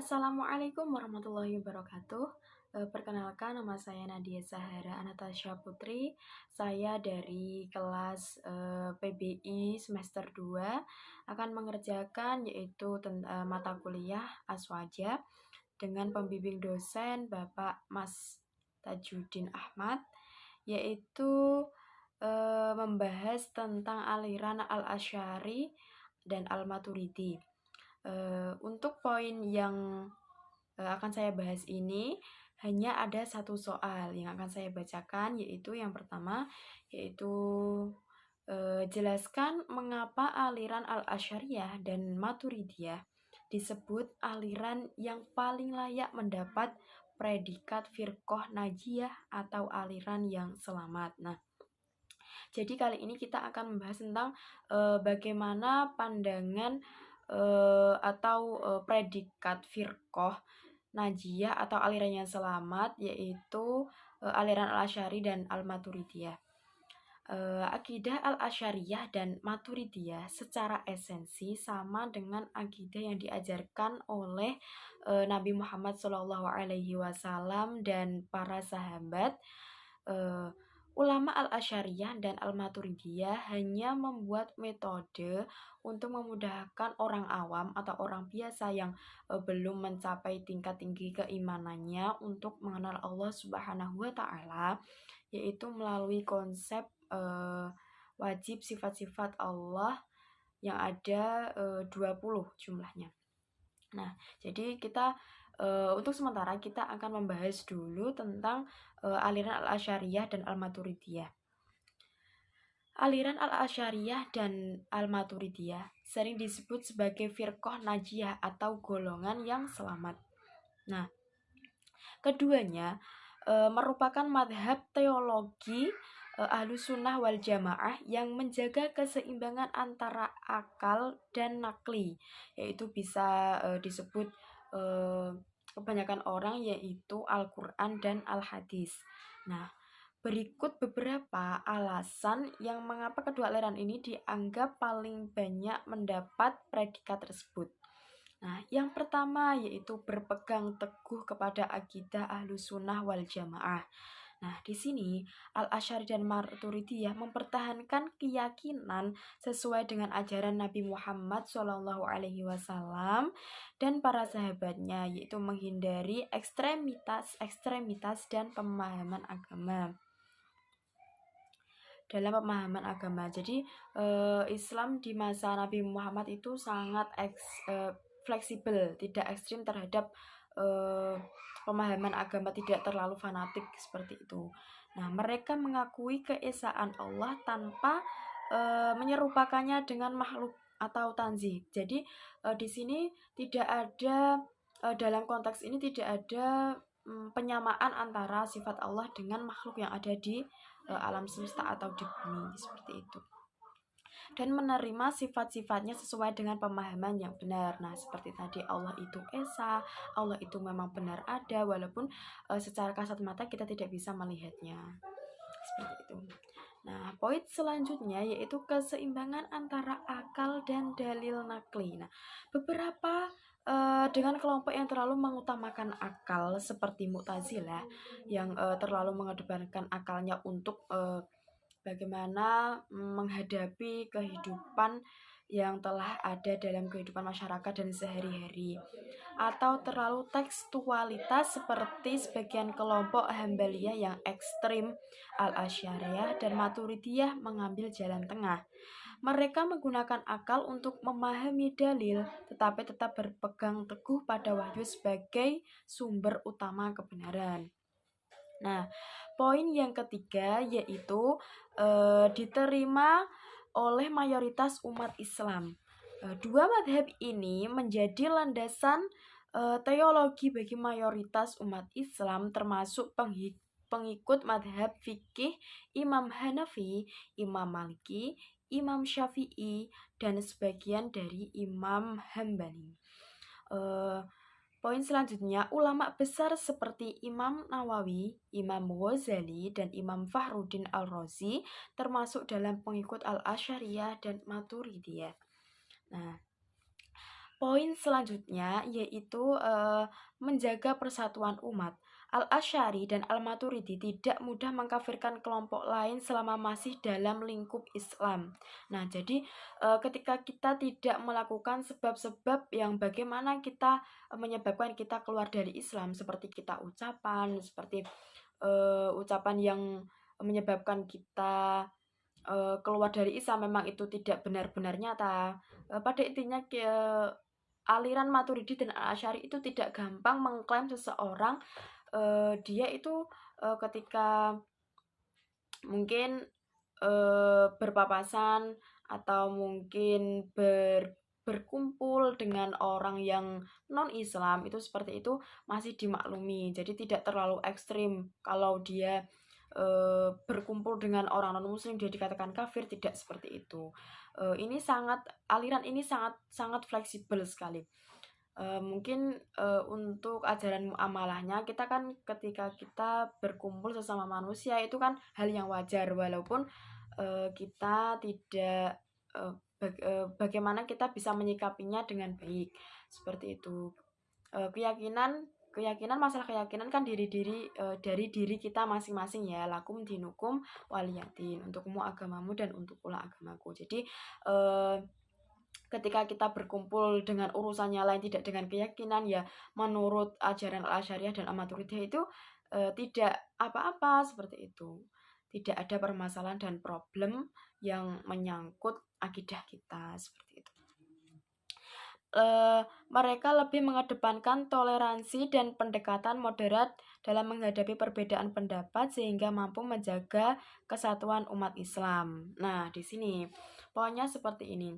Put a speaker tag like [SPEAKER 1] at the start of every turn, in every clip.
[SPEAKER 1] Assalamualaikum warahmatullahi wabarakatuh. Perkenalkan, nama saya Nadia Zahara Anastasia Putri. Saya dari kelas PBI semester 2 akan mengerjakan yaitu mata kuliah Aswaja dengan pembimbing dosen Bapak Mas Tajudin Ahmad, yaitu membahas tentang aliran Al-Asy'ari dan Al-Maturidi. Untuk poin yang akan saya bahas ini hanya ada satu soal yang akan saya bacakan, yaitu yang pertama, yaitu jelaskan mengapa aliran Al-Asy'ariyah dan Maturidiyah disebut aliran yang paling layak mendapat predikat firqah najiyah atau aliran yang selamat. Nah, jadi kali ini kita akan membahas tentang bagaimana pandangan atau predikat firqah najiyah atau aliran yang selamat, yaitu aliran Al-Asy'ari dan Al-Maturidiyah. Akidah Al-Asy'ariyah dan Maturidiyah secara esensi sama dengan akidah yang diajarkan oleh Nabi Muhammad SAW dan para sahabat. Ulama Al-Asy'ariyah dan Al-Maturidiyah hanya membuat metode untuk memudahkan orang awam atau orang biasa yang belum mencapai tingkat tinggi keimanannya untuk mengenal Allah Subhanahu wa Ta'ala, yaitu melalui konsep wajib sifat-sifat Allah yang ada 20 jumlahnya. Nah, jadi kita untuk sementara kita akan membahas dulu tentang aliran Al-Asy'ariyah dan Al-Maturidiyah. Aliran Al-Asy'ariyah dan Al-Maturidiyah sering disebut sebagai firqah najiyah atau golongan yang selamat. Nah, keduanya merupakan madhab teologi Ahlus Sunnah wal Jamaah yang menjaga keseimbangan antara akal dan nakli, yaitu bisa disebut kebanyakan orang yaitu Al-Quran dan Al-Hadis. Nah, berikut beberapa alasan yang mengapa kedua aliran ini dianggap paling banyak mendapat predikat tersebut. Nah, yang pertama yaitu berpegang teguh kepada akidah Ahlus Sunnah wal Jamaah. Nah, di sini Al-Asy'ari dan Maturidiyah mempertahankan keyakinan sesuai dengan ajaran Nabi Muhammad SAW dan para sahabatnya, yaitu menghindari ekstremitas dan pemahaman agama. Dalam pemahaman agama, jadi Islam di masa Nabi Muhammad itu sangat fleksibel, tidak ekstrim terhadap pemahaman agama, tidak terlalu fanatik seperti itu. Nah, mereka mengakui keesaan Allah tanpa menyerupakannya dengan makhluk atau tanzih. Jadi di sini tidak ada dalam konteks ini tidak ada penyamaan antara sifat Allah dengan makhluk yang ada di alam semesta atau di bumi, seperti itu, dan menerima sifat-sifatnya sesuai dengan pemahaman yang benar. Nah, seperti tadi, Allah itu esa, Allah itu memang benar ada, walaupun secara kasat mata kita tidak bisa melihatnya, seperti itu. Nah, poin selanjutnya yaitu keseimbangan antara akal dan dalil nakli. Nah, beberapa dengan kelompok yang terlalu mengutamakan akal seperti Mu'tazilah yang terlalu mengedepankan akalnya untuk bagaimana menghadapi kehidupan yang telah ada dalam kehidupan masyarakat dan sehari-hari, atau terlalu tekstualitas seperti sebagian kelompok Hambaliyah yang ekstrim. Al-Asy'ariyah dan Maturidiyah mengambil jalan tengah. Mereka menggunakan akal untuk memahami dalil, tetapi tetap berpegang teguh pada wahyu sebagai sumber utama kebenaran. Nah, poin yang ketiga yaitu diterima oleh mayoritas umat Islam. Dua madhab ini menjadi landasan teologi bagi mayoritas umat Islam, termasuk pengikut madhab fikih Imam Hanafi, Imam Maliki, Imam Syafi'i, dan sebagian dari Imam Hambali. Poin selanjutnya, ulama besar seperti Imam Nawawi, Imam Ghazali, dan Imam Fakhruddin Al-Razi termasuk dalam pengikut Al-Asy'ariyah dan Maturidiyah. Nah, Poin selanjutnya yaitu menjaga persatuan umat. Al-Asy'ari dan Al-Maturidi tidak mudah mengkafirkan kelompok lain selama masih dalam lingkup Islam. Nah, jadi ketika kita tidak melakukan sebab-sebab yang bagaimana kita menyebabkan kita keluar dari Islam, seperti kita ucapan, seperti ucapan yang menyebabkan kita keluar dari Islam, memang itu tidak benar-benar nyata. Pada intinya aliran Maturidi dan Al-Asy'ari itu tidak gampang mengklaim seseorang dia itu ketika mungkin berpapasan atau mungkin berkumpul dengan orang yang non-Islam itu seperti itu masih dimaklumi. Jadi tidak terlalu ekstrim kalau dia berkumpul dengan orang non-muslim dia dikatakan kafir, tidak seperti itu. Ini sangat aliran ini sangat sangat fleksibel sekali. Mungkin untuk ajaran muamalahnya kita kan ketika kita berkumpul sesama manusia itu kan hal yang wajar, walaupun kita tidak bagaimana kita bisa menyikapinya dengan baik seperti itu. Keyakinan masalah keyakinan kan dari diri kita masing-masing ya, lakum dinukum waliyadin, untukmu agamamu dan untuk pula agamaku. Jadi ketika kita berkumpul dengan urusannya lain tidak dengan keyakinan ya, menurut ajaran Al-Asy'ariyah dan Al-Maturidiyah itu tidak apa-apa seperti itu. Tidak ada permasalahan dan problem yang menyangkut akidah kita seperti itu. Mereka lebih mengedepankan toleransi dan pendekatan moderat dalam menghadapi perbedaan pendapat sehingga mampu menjaga kesatuan umat Islam. Nah, di sini poinnya seperti ini.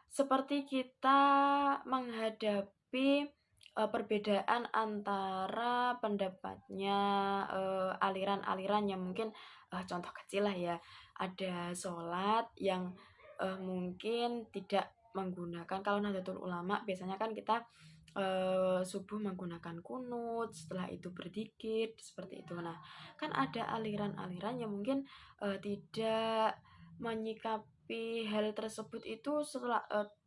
[SPEAKER 1] Seperti kita menghadapi perbedaan antara pendapatnya aliran-aliran yang mungkin contoh kecil lah ya, ada sholat yang mungkin tidak menggunakan, kalau Nahdlatul Ulama biasanya kan kita subuh menggunakan kunut, setelah itu berzikir seperti itu. Nah, kan ada aliran-aliran yang mungkin tidak menyikapi hal tersebut itu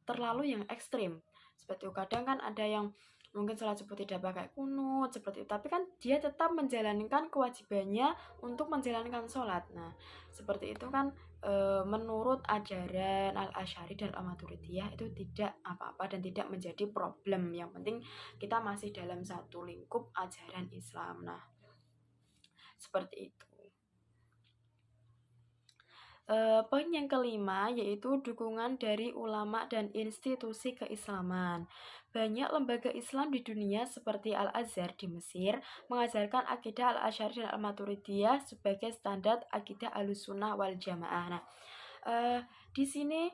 [SPEAKER 1] terlalu yang ekstrim seperti itu. Kadang kan ada yang mungkin sholat subuh tidak pakai kunut seperti itu, tapi kan dia tetap menjalankan kewajibannya untuk menjalankan sholat. Nah, seperti itu kan menurut ajaran Al-Asy'ari dan Al-Maturidiyah itu tidak apa-apa dan tidak menjadi problem. Yang penting kita masih dalam satu lingkup ajaran Islam. Nah, seperti itu. Poin yang kelima yaitu dukungan dari ulama dan institusi keislaman. Banyak lembaga Islam di dunia seperti Al-Azhar di Mesir mengajarkan akidah Al-Asy'ari dan Al-Maturidiyah sebagai standar akidah Ahlussunnah wal Jamaah. Nah, di sini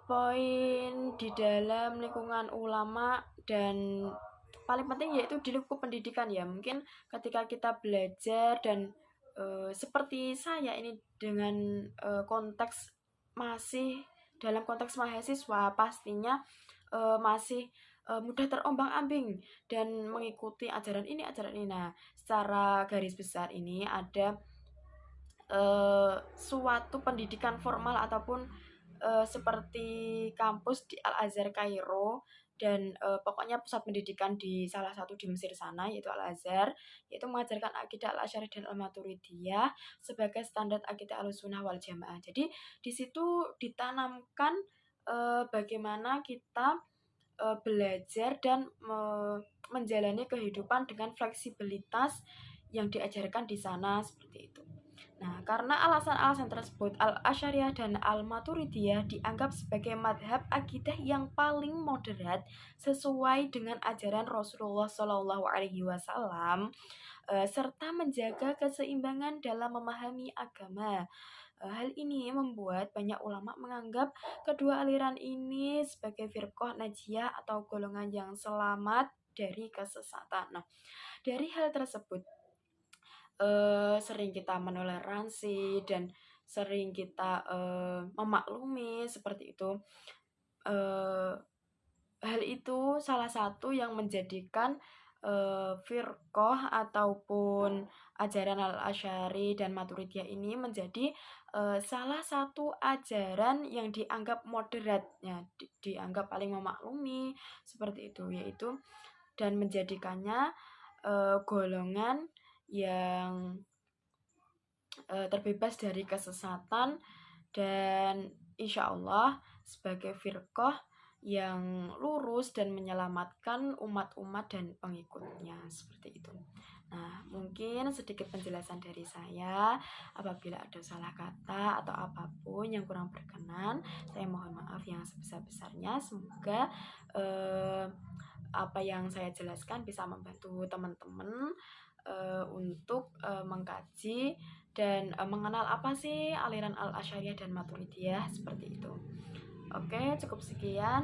[SPEAKER 1] poin di dalam lingkungan ulama dan paling penting yaitu di lingkup pendidikan ya. Mungkin ketika kita belajar dan seperti saya ini dengan konteks masih dalam konteks mahasiswa, pastinya masih mudah terombang-ambing dan mengikuti ajaran ini. Nah, secara garis besar ini ada suatu pendidikan formal ataupun seperti kampus di Al-Azhar Kairo dan pokoknya pusat pendidikan di salah satu di Mesir sana yaitu Al-Azhar, yaitu mengajarkan akidah Al-Asy'ari dan Al-Maturidiyah sebagai standar akidah Ahlussunnah wal Jamaah. Jadi di situ ditanamkan bagaimana kita belajar dan menjalani kehidupan dengan fleksibilitas yang diajarkan di sana seperti itu. Nah, karena alasan-alasan tersebut, Al-Asy'ariyah dan Al-Maturidiyah dianggap sebagai madhab akidah yang paling moderat sesuai dengan ajaran Rasulullah SAW, serta menjaga keseimbangan dalam memahami agama. Hal ini membuat banyak ulama menganggap kedua aliran ini sebagai firqah najiyah atau golongan yang selamat dari kesesatan. Nah, dari hal tersebut sering kita menoleransi dan sering kita memaklumi seperti itu. Hal itu salah satu yang menjadikan firqah ataupun ajaran Al-Asy'ari dan Maturidiyah ini menjadi salah satu ajaran yang dianggap moderat, ya, dianggap paling memaklumi seperti itu, yaitu dan menjadikannya golongan yang terbebas dari kesesatan dan insya Allah sebagai firqah yang lurus dan menyelamatkan umat-umat dan pengikutnya seperti itu. Nah, mungkin sedikit penjelasan dari saya. Apabila ada salah kata atau apapun yang kurang berkenan, saya mohon maaf yang sebesar-besarnya. Semoga apa yang saya jelaskan bisa membantu teman-teman untuk mengkaji dan mengenal apa sih aliran Al-Asy'ariyah dan Maturidiyah seperti itu. Oke, cukup sekian.